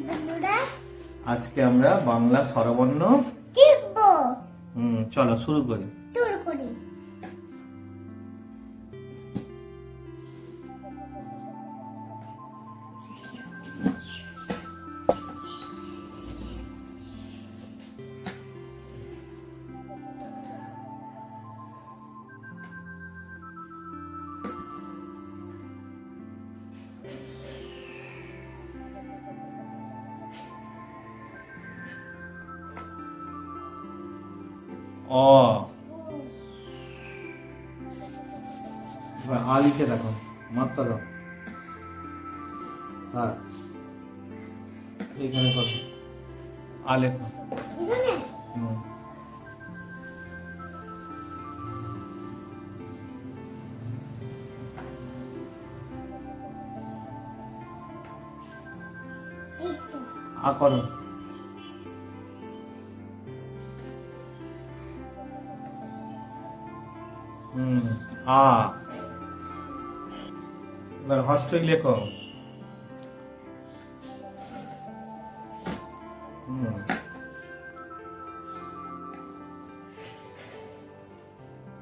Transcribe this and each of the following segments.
বন্ধুরা, আজকে আমরা বাংলা স্বরবর্ণ শিখব। চলো শুরু করি। শুরু করি। অ এবার আ লিখে দেখো, মাত্রা দাও। হ্যাঁ, এখানে কত আ লেখো। এখানে হুম। এই তো আ করো। আ এবার হস্যই লেখো। হুম।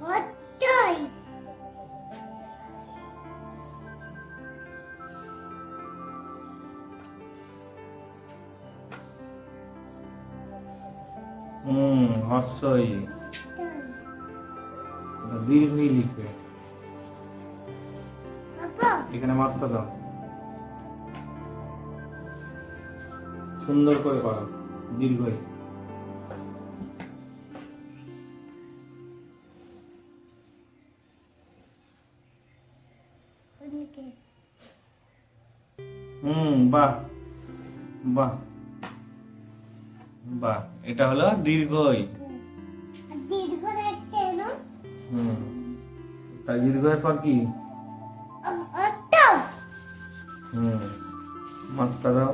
হচ্ছই। হস্যই। দীর্ঘই লিখবে। বাবা, এখানে মাত্রা দাও, সুন্দর করে করো। দীর্ঘই। ওদিকে। বাহ বাহ বাহ, এটা হলো দীর্ঘই। আর দীর্ঘ রাখতে এলো। তাই দীর্ঘের পর কি? অত। মাত্রা দাও।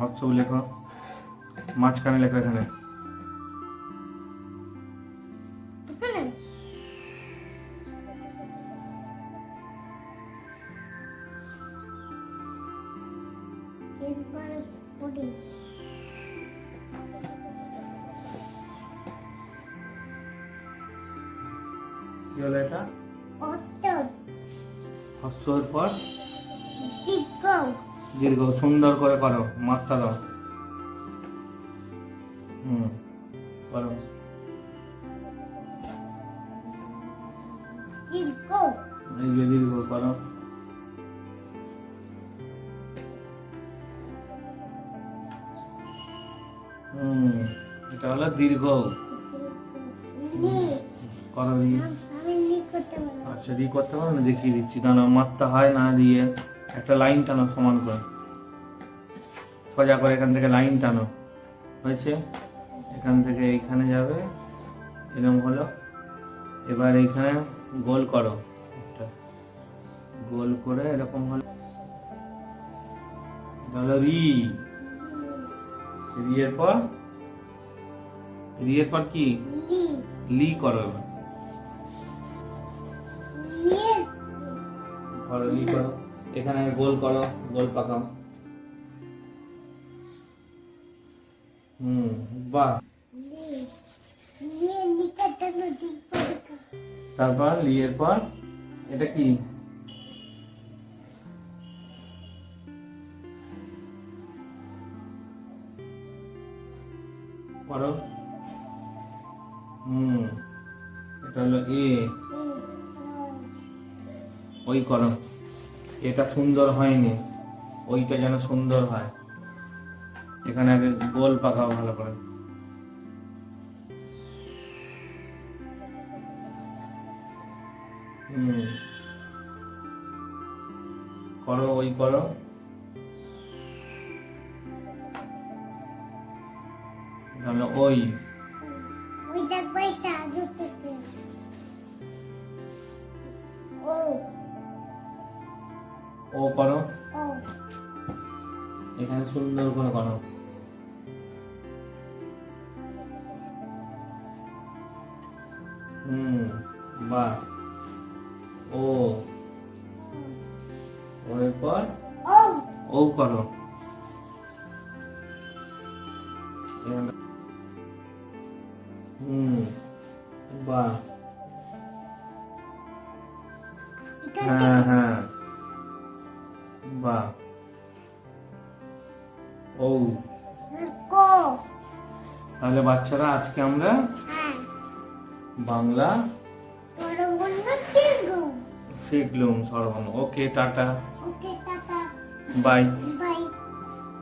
হস্য লেখো, মাঝখানে লেখো এখানে। এখানে এরপরে পড়ি। কি হলো এটা? অত। হস্যের পর দীর্ঘ। দীর্ঘ। সুন্দর করে করো, মাত্রা দাও। করো। দীর্ঘ। এই যে দীর্ঘ করো। এটা হলো দীর্ঘ। লি। করো রি। আমি লি করতে পারবো। আচ্ছা, রি করতে পারো না? দেখিয়ে দিচ্ছি, দাঁড়াও। মাত্রা হয় না দিয়ে একটা লাইন টানো সমান করে, সোজা করে এখান থেকে লাইন টানো। হয়েছে? এখান থেকে এইখানে যাবে, এরকম হলো। এবার এইখানে গোল করো, একটা গোল করে এরকম হলো। এটা হলো রি। রি এর পর কি? লি। লি করো। এবার লি। করো, লি করো। এখানে গোল করো, গোল পাকাও। বাহ। লি। লি লিখতে তো দীর্ঘ। তারপর লি এর পর এটা কি? করো। এটা হলো এ। ওই করো। এটা সুন্দর হয়নি, ওইটা যেন সুন্দর হয়। এখানে আগে গোল পাকাও ভালো করে। করো, ওই করো। তাহলে ওই। ওই দেখবো এটা আগে থেকে। ও। ও করো। ও। এখানে সুন্দর করে করো। বাহ। ও ও এর পর ও ও করো। হুম, বাহ, এখান হ্যাঁ থেকে হ্যাঁ, বাহ, ও। কো তাহলে বাচ্চারা আজকে আমরা হ্যাঁ বাংলা বড় বন্ধ টিঙ্গু শিখলাম সর্বন। Okay, tata, okay tata bye. By